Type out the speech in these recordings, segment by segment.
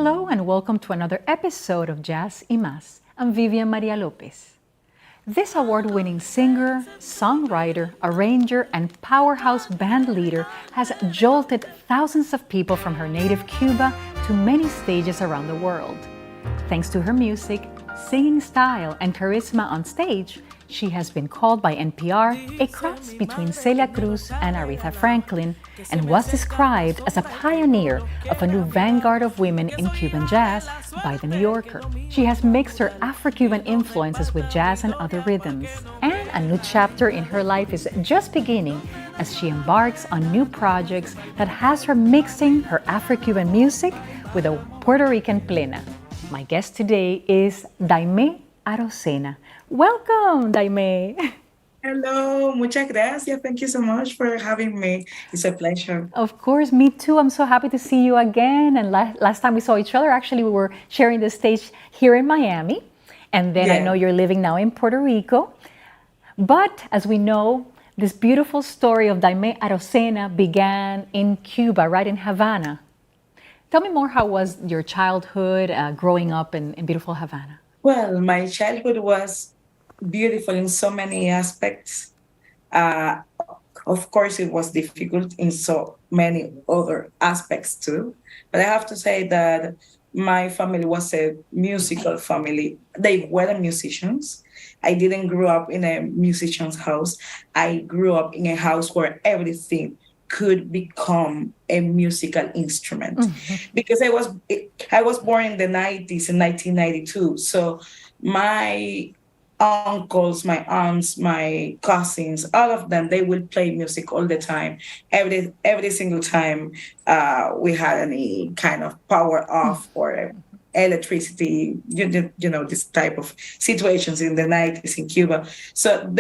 Hello and welcome to another episode of Jazz y Más. I'm Viviam Maria Lopez. This award-winning singer, songwriter, arranger, and powerhouse band leader has jolted thousands of people from her native Cuba to many stages around the world. Thanks to her music, singing style, and charisma on stage, she has been called by NPR a cross between Celia Cruz and Aretha Franklin, and was described as a pioneer of a new vanguard of women in Cuban jazz by The New Yorker. She has mixed her Afro-Cuban influences with jazz and other rhythms, and a new chapter in her life is just beginning as she embarks on new projects that has her mixing her Afro-Cuban music with a Puerto Rican plena. My guest today is Dayme Arocena. Welcome, Daymé. Hello, muchas gracias. Thank you so much for having me. It's a pleasure. Of course, me too. I'm so happy to see you again. And last time we saw each other, actually, we were sharing the stage here in Miami. And then I know you're living now in Puerto Rico. But as we know, this beautiful story of Daymé Arocena began in Cuba, right in Havana. Tell me more, how was your childhood growing up in beautiful Havana? Well, my childhood was beautiful in so many aspects. Uh, of course, it was difficult in so many other aspects too. But I have to say that my family was a musical family. They were musicians. I didn't grow up in a musician's house. I grew up in a house where everything could become a musical instrument. Because I was born in the 90s, in 1992. So my uncles, my aunts, my cousins, all of them, they will play music all the time. Every single time we had any kind of power off or electricity, you know, this type of situations in the 90s in Cuba. So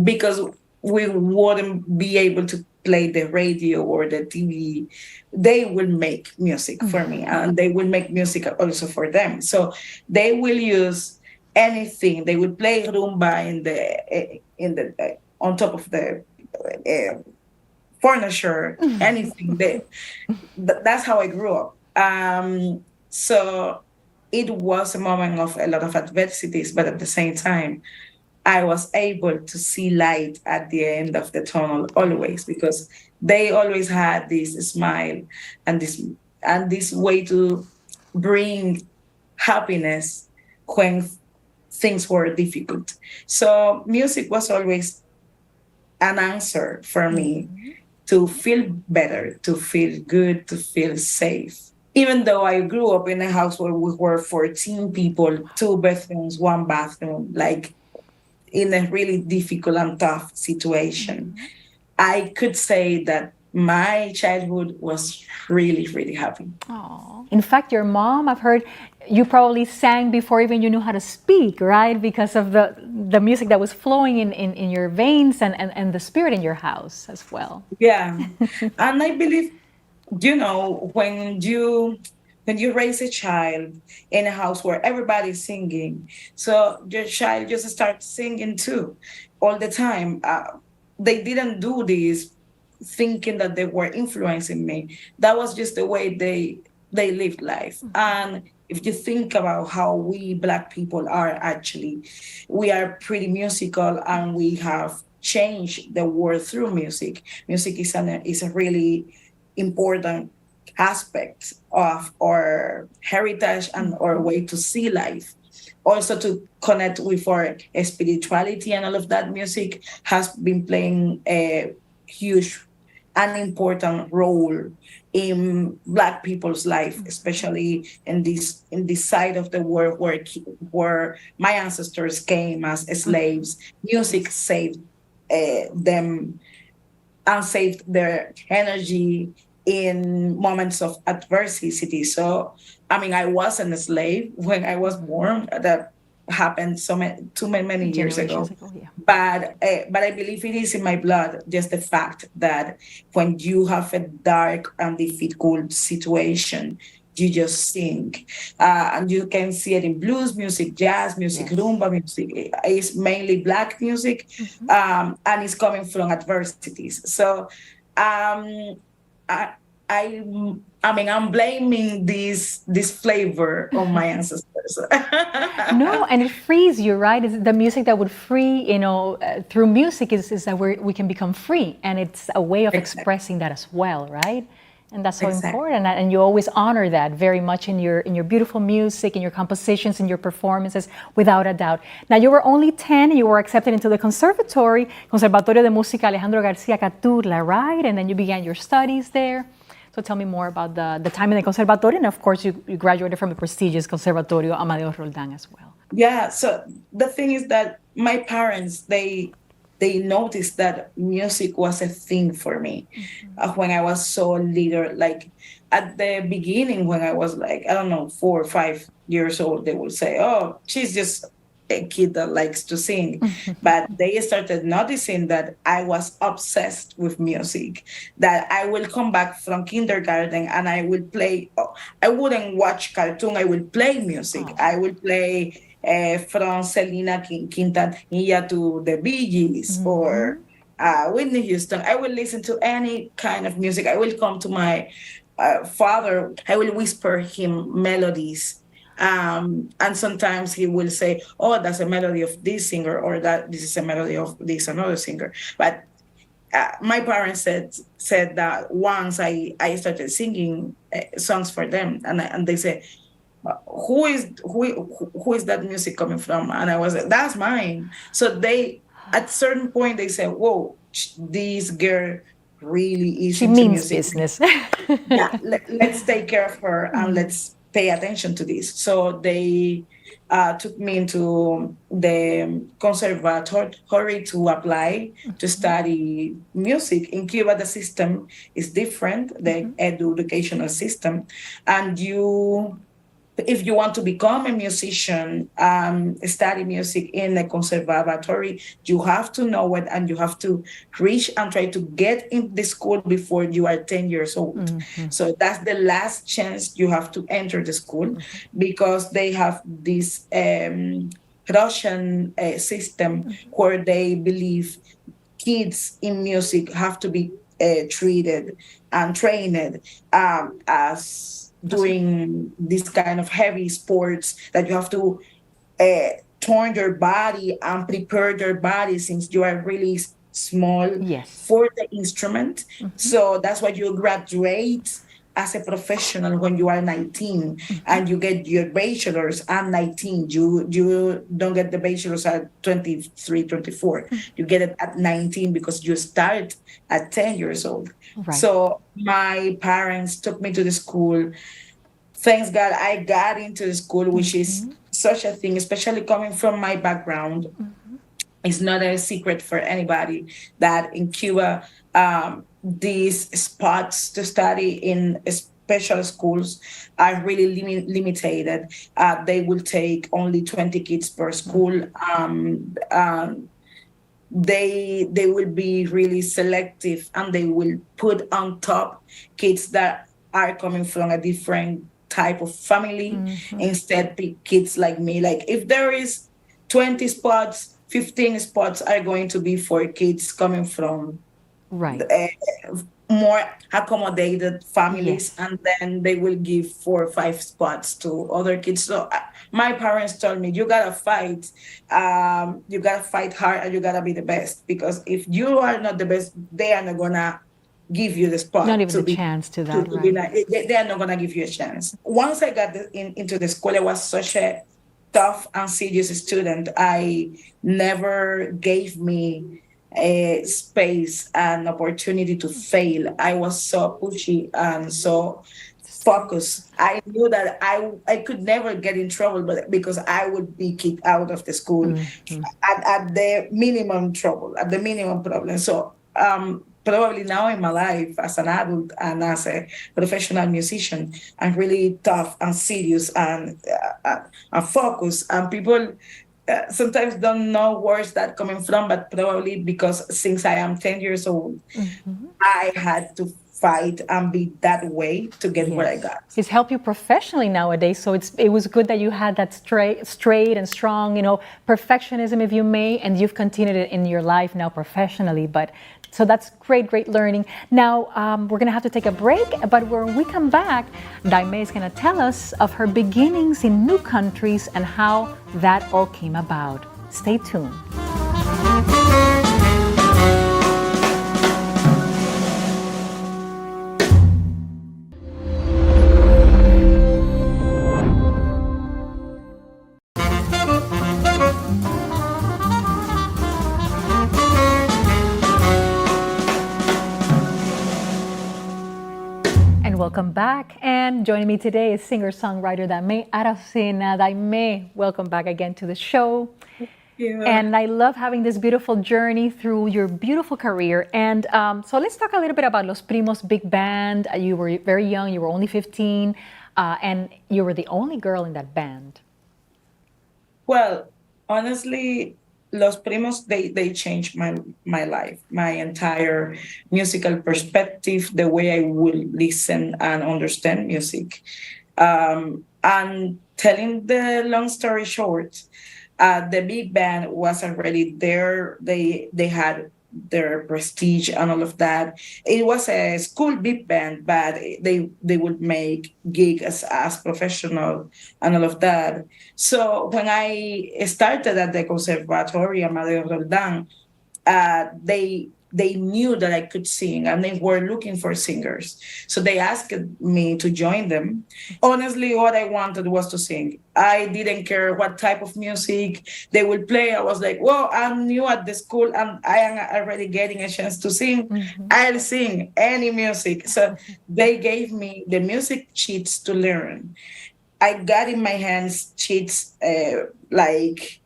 because we wouldn't be able to play the radio or the TV, they will make music for me, and they will make music also for them. So they will use anything. They will play rumba in the on top of the furniture, anything. That's how I grew up. So it was a moment of a lot of adversities, but at the same time, I was able to see light at the end of the tunnel always, because they always had this smile and this way to bring happiness when things were difficult. So music was always an answer for me to feel better, to feel good, to feel safe. Even though I grew up in a house where we were 14 people, 2 bedrooms, 1 bathroom, like in a really difficult and tough situation, I could say that my childhood was really, really happy. Aww. In fact, your mom, I've heard you probably sang before even you knew how to speak, right? Because of the music that was flowing in your veins and the spirit in your house as well. Yeah. And I believe, you know, when you raise a child in a house where everybody's singing, so your child just starts singing too all the time. They didn't do this thinking that they were influencing me. That was just the way they lived life. And if you think about how we Black people are, actually, we are pretty musical, and we have changed the world through music. Music is a really important aspect of our heritage and our way to see life. Also to connect with our spirituality and all of that, music has been playing a huge and important role in Black people's life, especially in this side of the world where my ancestors came as slaves. Music saved them and saved their energy in moments of adversity. So, I mean, I wasn't a slave when I was born. That happened too many years ago. Yeah. But I believe it is in my blood. Just the fact that when you have a dark and difficult situation, you just sing, and you can see it in blues music, jazz music, rumba music. It's mainly Black music, and it's coming from adversities. So. I mean, I'm blaming this flavor on my ancestors. No, and it frees you, right? It's the music that would free, through music is that we can become free, and it's a way of Exactly. expressing that as well, right? And that's so Exactly. important, and you always honor that very much in your beautiful music, in your compositions, in your performances, without a doubt. Now, you were only 10, you were accepted into the Conservatorio de Música Alejandro García Caturla, right? And then you began your studies there. So tell me more about the time in the conservatorio, and of course you graduated from the prestigious Conservatorio Amadeo Roldán as well. Yeah. So the thing is that my parents, they noticed that music was a thing for me when I was so little. Like at the beginning, when I was like, I don't know, 4 or 5 years old, they would say, "Oh, she's just a kid that likes to sing." But they started noticing that I was obsessed with music, that I will come back from kindergarten and I will play. I wouldn't watch cartoon. I will play music. Oh. I will play from Selena Quintanilla to the Bee Gees or Whitney Houston. I will listen to any kind of music. I will come to my father. I will whisper him melodies. And sometimes he will say, "Oh, that's a melody of this singer," or "that this is a melody of this another singer." But my parents said that once I started singing songs for them, and they said, who is that music coming from? And I was like, "That's mine." So they, at certain point, they said, "Whoa, this girl really is She into means music. business. Yeah, let's take care of her and let's pay attention to this." So they took me into the conservatory to apply to study music. In Cuba, the system is different, the educational system, and if you want to become a musician, study music in a conservatory, you have to know it and you have to reach and try to get in the school before you are 10 years old. So that's the last chance you have to enter the school, because they have this Russian system where they believe kids in music have to be treated and trained as doing this kind of heavy sports, that you have to turn your body and prepare your body since you are really small for the instrument. So that's why you graduate as a professional when you are 19 and you get your bachelor's at 19. You don't get the bachelor's at 23, 24. You get it at 19 because you start at 10 years old. Right. So my parents took me to the school. Thanks God I got into the school, which is such a thing, especially coming from my background. It's not a secret for anybody that in Cuba, these spots to study in special schools are really limited. They will take only 20 kids per school. They will be really selective, and they will put on top kids that are coming from a different type of family. Instead, pick kids like me. Like if there is 20 spots, 15 spots are going to be for kids coming from more accommodated families, and then they will give 4 or 5 spots to other kids. So my parents told me, you gotta fight hard, and you gotta be the best, because if you are not the best, they are not gonna give you the spot. Not even the chance to that. They are not gonna give you a chance. Once I got into the school, I was such a tough and serious student. I never gave me a space and opportunity to fail. I was so pushy and so focused. I knew that I could never get in trouble, but because I would be kicked out of the school at the minimum trouble, at the minimum problem. So probably now in my life as an adult and as a professional musician, I'm really tough and serious and focused. And people sometimes don't know where's that coming from, but probably because since I am 10 years old, I had to fight and be that way to get where I got. It's helped you professionally nowadays, so it was good that you had that straight and strong, perfectionism, if you may, and you've continued it in your life now professionally. But So that's great learning. Now, we're going to have to take a break, but when we come back, Daymé is going to tell us of her beginnings in new countries and how that all came about. Stay tuned. Welcome back, and joining me today is singer-songwriter Dayme Arocena. Daymé, welcome back again to the show. Yeah. And I love having this beautiful journey through your beautiful career. And so let's talk a little bit about Los Primos Big Band. You were very young, you were only 15, and you were the only girl in that band. Well, honestly, Los Primos, they changed my life, my entire musical perspective, the way I would listen and understand music. And telling the long story short, the big band was already there. They had their prestige and all of that. It was a school big band, but they would make gigs as professional and all of that. So when I started at the Conservatorio Amadeo Roldán, they knew that I could sing and they were looking for singers. So they asked me to join them. Honestly, what I wanted was to sing. I didn't care what type of music they would play. I was like, well, I'm new at the school and I am already getting a chance to sing. Mm-hmm. I'll sing any music. So they gave me the music sheets to learn. I got in my hands sheets like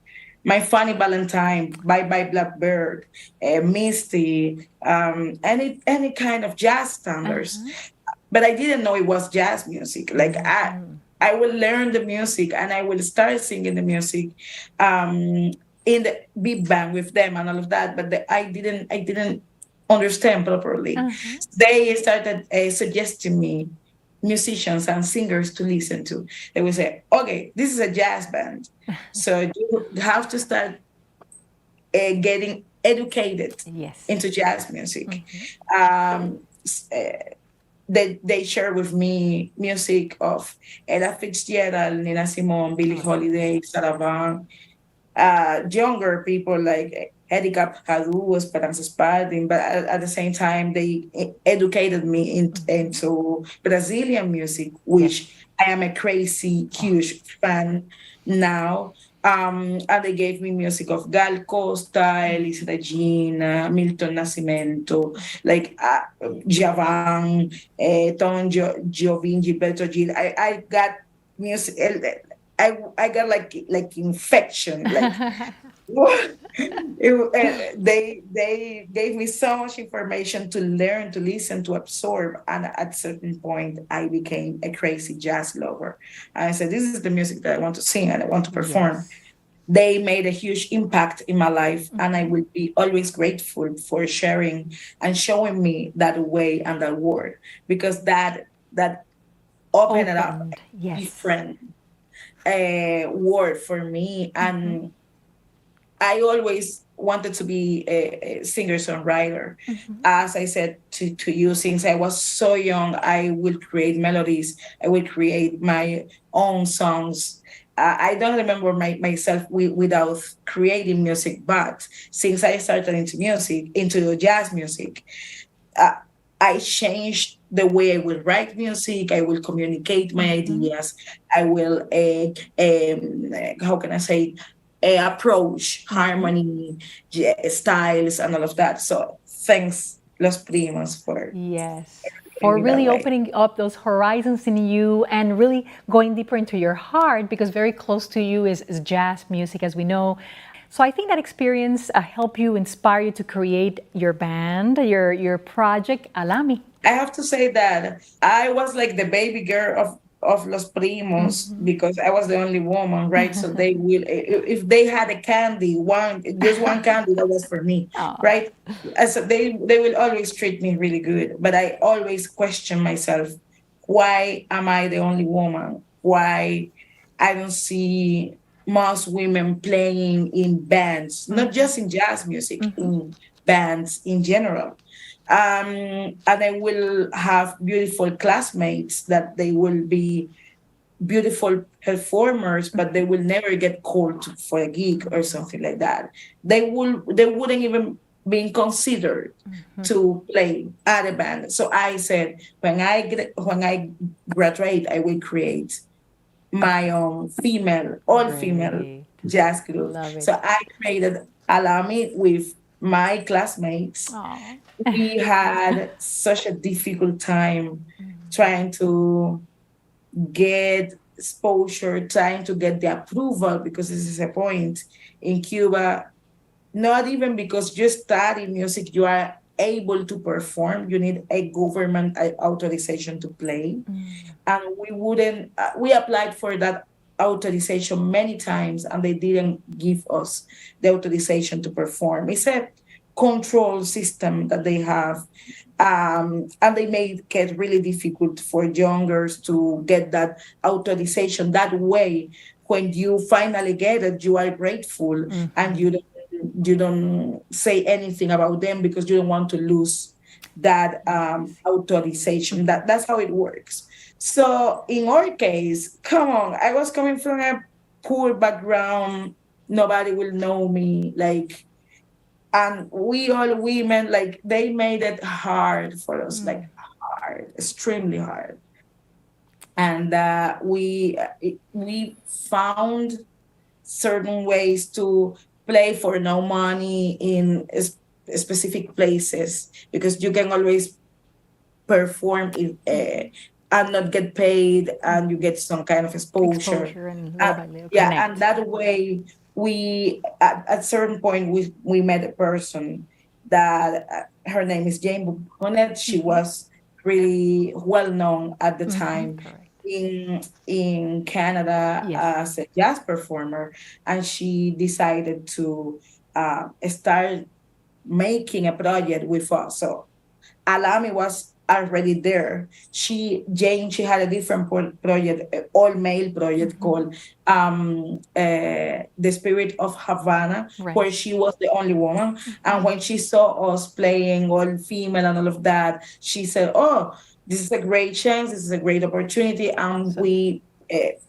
My Funny Valentine, Bye Bye Blackbird, Misty, any kind of jazz standards. Uh-huh. But I didn't know it was jazz music. Like I will learn the music and I will start singing the music in the big band with them and all of that. But I didn't understand properly. Uh-huh. They started suggesting me musicians and singers to listen to. They would say, okay, this is a jazz band. So you have to start getting educated into jazz music. Mm-hmm. They share with me music of Ella Fitzgerald, Nina Simone, Billie Holiday, Sarah Vaughan, younger people like Erika Badu, Esperanza Spalding, but at the same time, they educated me into Brazilian music, which I am a crazy, huge fan now. And they gave me music of Gal Costa, Elis Regina, Milton Nascimento, like Javan, Tom Jobim, Gilberto Gil. I got music. I got like infection. Like they gave me so much information to learn, to listen, to absorb, and at a certain point, I became a crazy jazz lover. And I said, "This is the music that I want to sing and I want to perform." Yes. They made a huge impact in my life, and I will be always grateful for sharing and showing me that way and that word, because that opened it up a different word for me. And I always wanted to be a singer-songwriter. Mm-hmm. As I said to you, since I was so young, I would create melodies. I would create my own songs. I don't remember myself without creating music, but since I started into jazz music, I changed the way I will write music. I will communicate my ideas. I will, how can I say, approach harmony, styles, and all of that. So thanks, Los Primos, for for really opening up those horizons in you and really going deeper into your heart, because very close to you is jazz music, as we know. So I think that experience helped you, inspire you to create your band, your project, Alami. I have to say that I was like the baby girl of Los Primos, because I was the only woman, right? So they will, if they had a candy, just one candy, that was for me, right? So they will always treat me really good. But I always question myself, why am I the only woman? Why I don't see most women playing in bands, not just in jazz music, in bands in general. And I will have beautiful classmates that they will be beautiful performers, but they will never get called for a gig or something like that. They wouldn't even be considered to play at a band. So I said, when I graduate, I will create my own all female Great. jazz group. Love it. So I created Alami with my classmates. Aw. We had such a difficult time trying to get exposure, trying to get the approval, because this is a point in Cuba, not even because you study music, you are able to perform. You need a government authorization to play. And we applied for that authorization many times, and they didn't give us the authorization to perform. It's a control system that they have, and they make it really difficult for youngers to get that authorization. That way, when you finally get it, you are grateful, and you don't say anything about them because you don't want to lose that authorization. That's how it works. So in our case, come on, I was coming from a poor background. Nobody will know me, like, and we all women, like, they made it hard for us, like hard, extremely hard. And we found certain ways to play for no money in specific places, because you can always perform and not get paid, and you get some kind of exposure. Exposure and little by little Yeah, connect. and that way we at certain point we met a person that her name is Jane Bonnet. She was really well known at the time Correct. in Canada Yes. as a jazz performer, and she decided to start making a project with us. So Alami was already there. She had a different project, all male project called The Spirit of Havana, Right. where she was the only woman. And when she saw us playing all female and all of that, she said, "Oh, this is a great chance. This is a great opportunity." And we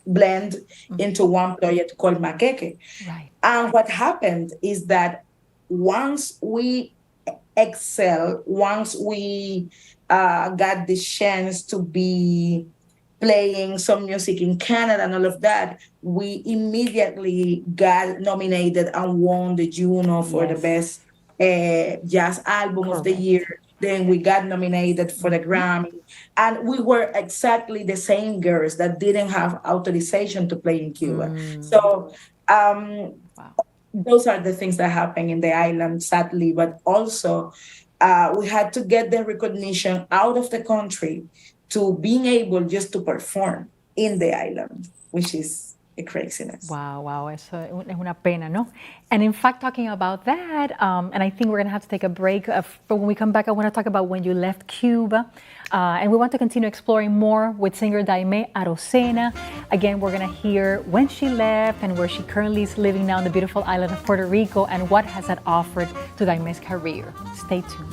blend into one project called Maqueque. Right. And what happened is that once we once we got the chance to be playing some music in Canada and all of that, we immediately got nominated and won the Juno for the Yes. best jazz album of the Correct. year. Then we got nominated for the Grammy. And we were exactly the same girls that didn't have authorization to play in Cuba. So Wow. those are the things that happen in the island, sadly, but also we had to get the recognition out of the country to being able just to perform in the island, which is a craziness. Wow, wow, eso es una pena, ¿no? And in fact, talking about that, and I think we're going to have to take a break. But when we come back, I want to talk about when you left Cuba. And we want to continue exploring more with singer Dayme Arocena. Again, we're going to hear when she left and where she currently is living now in the beautiful island of Puerto Rico, and what has that offered to Dayme's career. Stay tuned.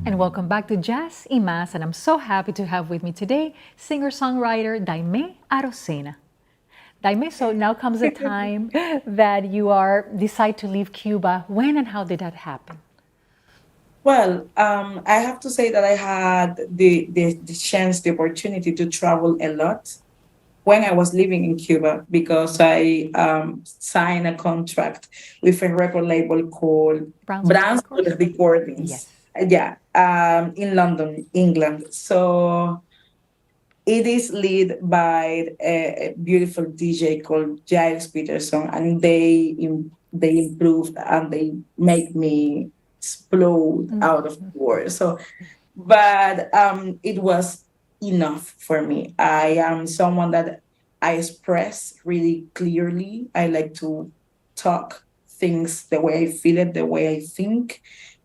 And welcome back to Jazz y Más, and I'm so happy to have with me today singer-songwriter Dayme Arocena. Dayme, so now comes the time that you decide to leave Cuba. When and how did that happen? Well, I have to say that I had the chance, the opportunity to travel a lot when I was living in Cuba, because I signed a contract with a record label called Brownswood Recordings. Yes. Yeah, in London, England. So it is led by a beautiful DJ called Giles Peterson, and they improved and they make me explode out of words. So, but it was enough for me. I am someone that I express really clearly. I like to talk things the way I feel it, the way I think.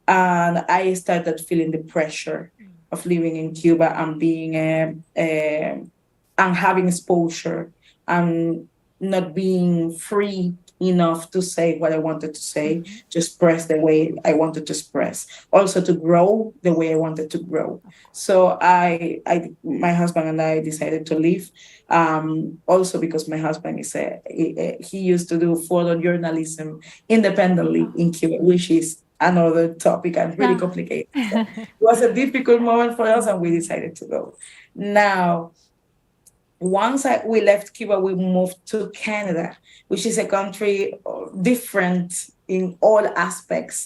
And I started feeling the pressure of living in Cuba and being and having exposure and not being free enough to say what I wanted to say, to express the way I wanted to express, also to grow the way I wanted to grow. So my husband and I decided to leave. Also because my husband he used to do photojournalism independently in Cuba, which is another topic and really Ah. complicated. So it was a difficult moment for us, and we decided to go. Now, we left Cuba, we moved to Canada, which is a country different in all aspects.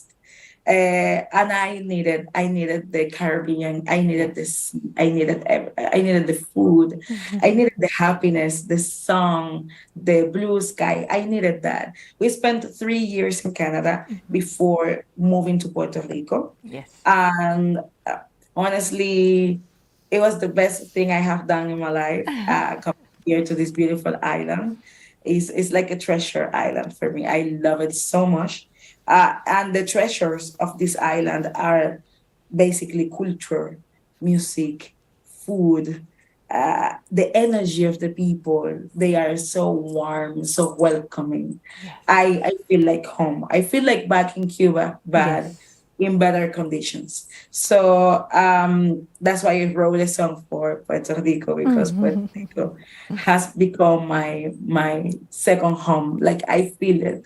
And I needed the Caribbean. I needed this. I needed the food. I needed the happiness, the song, the blue sky. I needed that. We spent 3 years in Canada before moving to Puerto Rico, Yes. and honestly, it was the best thing I have done in my life. Coming here to this beautiful island is like a treasure island for me. I love it so much. And the treasures of this island are basically culture, music, food, the energy of the people. They are so warm, so welcoming. I feel like home. I feel like back in Cuba, but Yes. in better conditions. So that's why I wrote a song for Puerto Rico, because Puerto Rico has become my second home. Like I feel it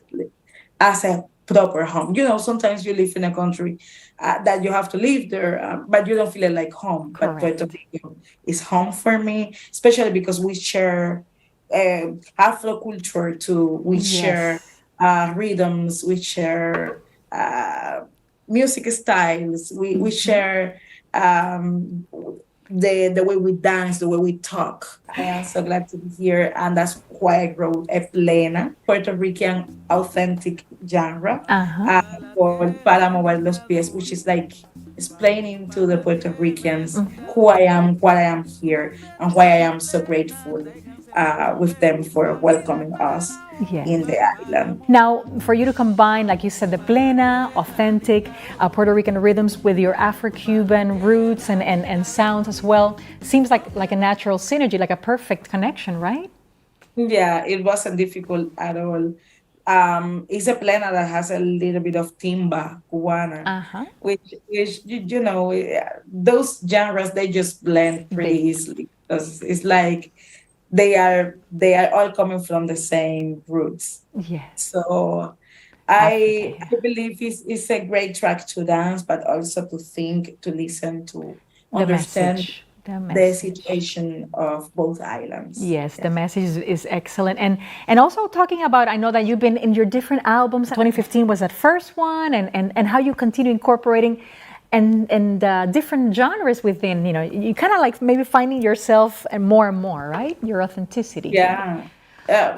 as a proper home. Sometimes you live in a country that you have to live there, but you don't feel it like home. But Correct. Puerto Rico is home for me, especially because we share Afro culture too. We share Yes. rhythms. We share music styles. We share the way we dance, the way we talk. I am so glad to be here, and that's why I wrote a plena Puerto Rican authentic genre Uh-huh. called Para Mover los Pies, which is like explaining to the Puerto Ricans who I am, what I am here, and why I am so grateful with them for welcoming us Yes. in the island. Now, for you to combine, like you said, the plena, authentic Puerto Rican rhythms with your Afro-Cuban roots and sounds as well, seems like a natural synergy, like a perfect connection, right? Yeah, it wasn't difficult at all. It's a plena that has a little bit of timba cubana, Uh-huh. which is, those genres, they just blend pretty They, easily, because it's like they are all coming from the same roots. yes. So Africa, I yeah. believe it's a great track to dance, but also to think, to listen, to The understand message. The the message. situation of both islands. Yes, Yeah. the message is excellent. And also talking about, I know that you've been in your different albums. 2015 was that first one, and how you continue incorporating and different genres within, you kind of like maybe finding yourself and more, right? Your authenticity. Yeah.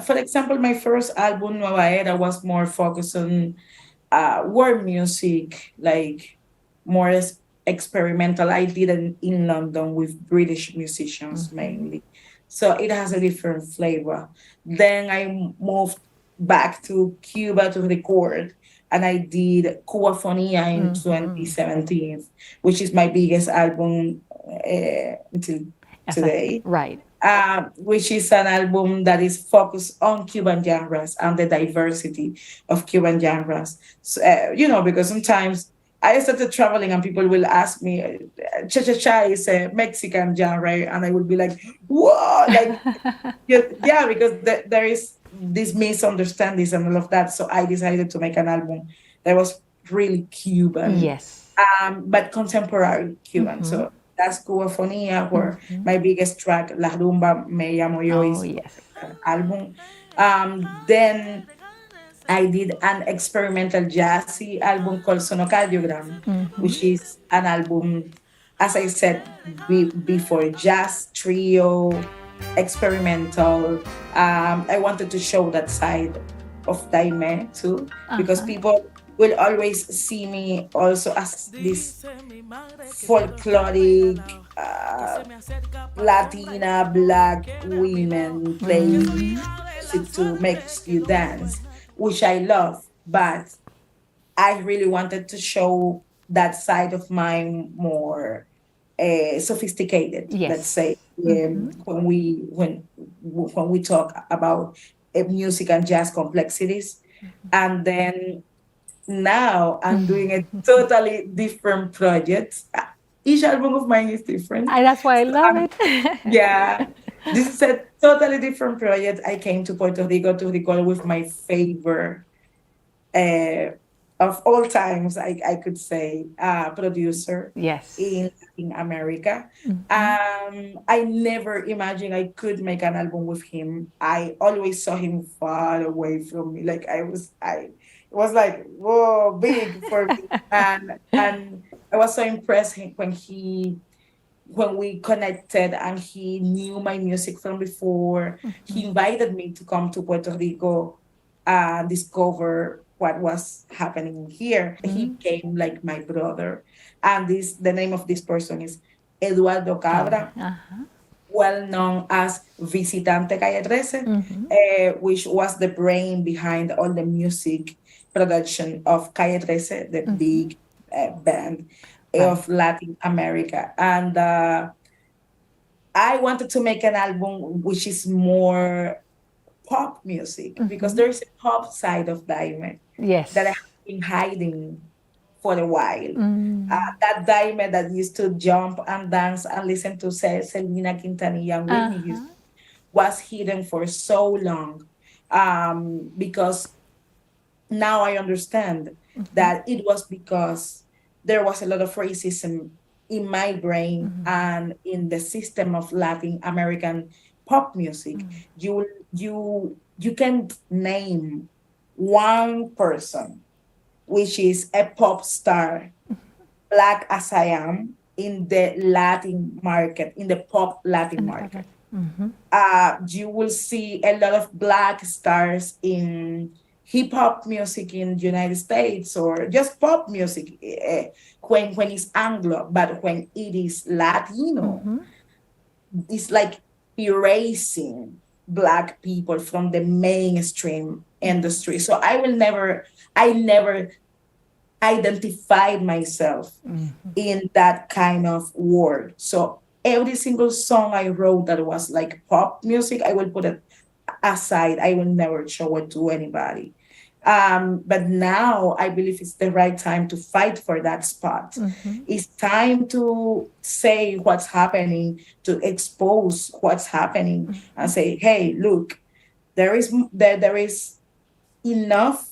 For example, my first album, Nueva Era, was more focused on world music, like more experimental. I did it in London with British musicians mainly. So it has a different flavor. Then I moved back to Cuba to record, and I did Cubafonia in 2017, which is my biggest album until As a, today, right. which is an album that is focused on Cuban genres and the diversity of Cuban genres. So, because sometimes I started traveling and people will ask me, cha cha cha is a Mexican genre, and I would be like, whoa, like, yeah, because there is this misunderstandings and all of that. So I decided to make an album that was really Cuban, Yes. but contemporary Cuban. So that's Cubafonia, where my biggest track, La Rumba Me Llamo Yo, Oh, is yes. album. Then I did an experimental jazzy album called Sonocardiogram, which is an album, as I said before, jazz trio, experimental. I wanted to show that side of Daymé too, because people will always see me also as this folkloric Latina black women play music to make you dance, which I love. But I really wanted to show that side of mine more sophisticated. Let's Yes. say when we talk about music and jazz complexities, and then now I'm doing a totally different project. Each album of mine is different. That's why I So love it. yeah, this is a totally different project. I came to Puerto Rico to record with my favorite uh, of all times, I could say, producer Yes. in America. I never imagined I could make an album with him. I always saw him far away from me. Like it was like, whoa, big for me. And I was so impressed when we connected and he knew my music from before. He invited me to come to Puerto Rico and discover what was happening here. He came like my brother. And the name of this person is Eduardo Cabra, well known as Visitante Calle 13, which was the brain behind all the music production of Calle 13, the big band of Latin America. And I wanted to make an album which is more pop music because there is a pop side of Dayme Yes. that I have been hiding for a while. That Dayme that used to jump and dance and listen to Selena Quintanilla and Whitney Houston was hidden for so long, because now I understand that it was because there was a lot of racism in my brain and in the system of Latin American pop music. You can't name one person which is a pop star, black as I am, in the Latin market, in the pop Latin market. You will see a lot of black stars in hip hop music in the United States or just pop music when it's Anglo, but when it is Latino, it's like erasing black people from the mainstream industry. So I never identified myself in that kind of world. So every single song I wrote that was like pop music, I will put it aside. I will never show it to anybody. But now I believe it's the right time to fight for that spot. It's time to say what's happening, to expose what's happening, and say, hey, look, there is enough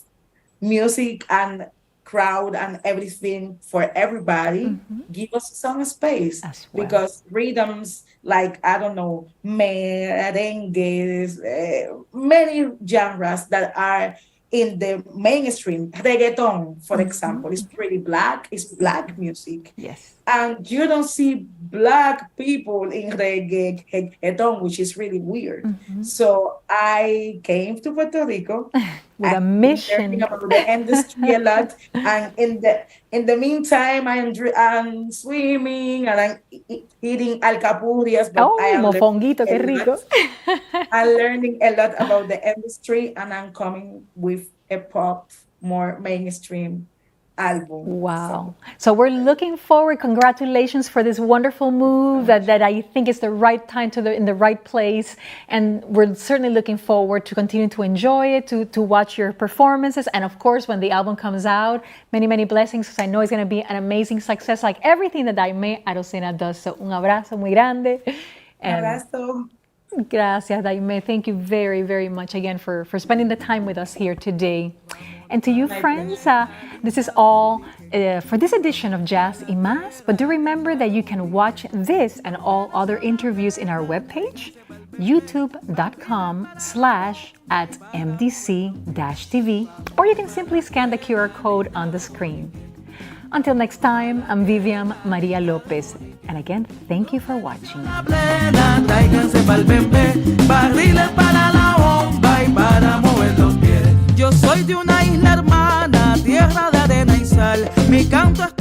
music and crowd and everything for everybody. Give us some space. Because rhythms like, I don't know, merengues, many genres that are in the mainstream, reggaeton, for example, is pretty black. It's black music. Yes. And you don't see black people in reggaeton, which is really weird. So I came to Puerto Rico with a mission, learning about the industry a lot. And in the meantime, I'm swimming and I'm eating alcapurrias. But I am mofonguito, qué rico. I'm learning a lot about the industry, and I'm coming with a pop, more mainstream album. Wow. So we're looking forward. Congratulations for this wonderful move that I think is the right time in the right place. And we're certainly looking forward to continue to enjoy it, to watch your performances. And of course, when the album comes out, many, many blessings, because I know it's going to be an amazing success, like everything that Daymé Arocena does. So un abrazo muy grande. Un abrazo. Gracias, Daymé. Thank you very, very much again for spending the time with us here today. And to you, friends, this is all for this edition of Jazz y Más. But do remember that you can watch this and all other interviews in our webpage, youtube.com/@MDC-TV, or you can simply scan the QR code on the screen. Until next time, I'm Viviam Maria Lopez. And again, thank you for watching. Yo soy de una isla hermana, tierra de arena y sal. Mi canto es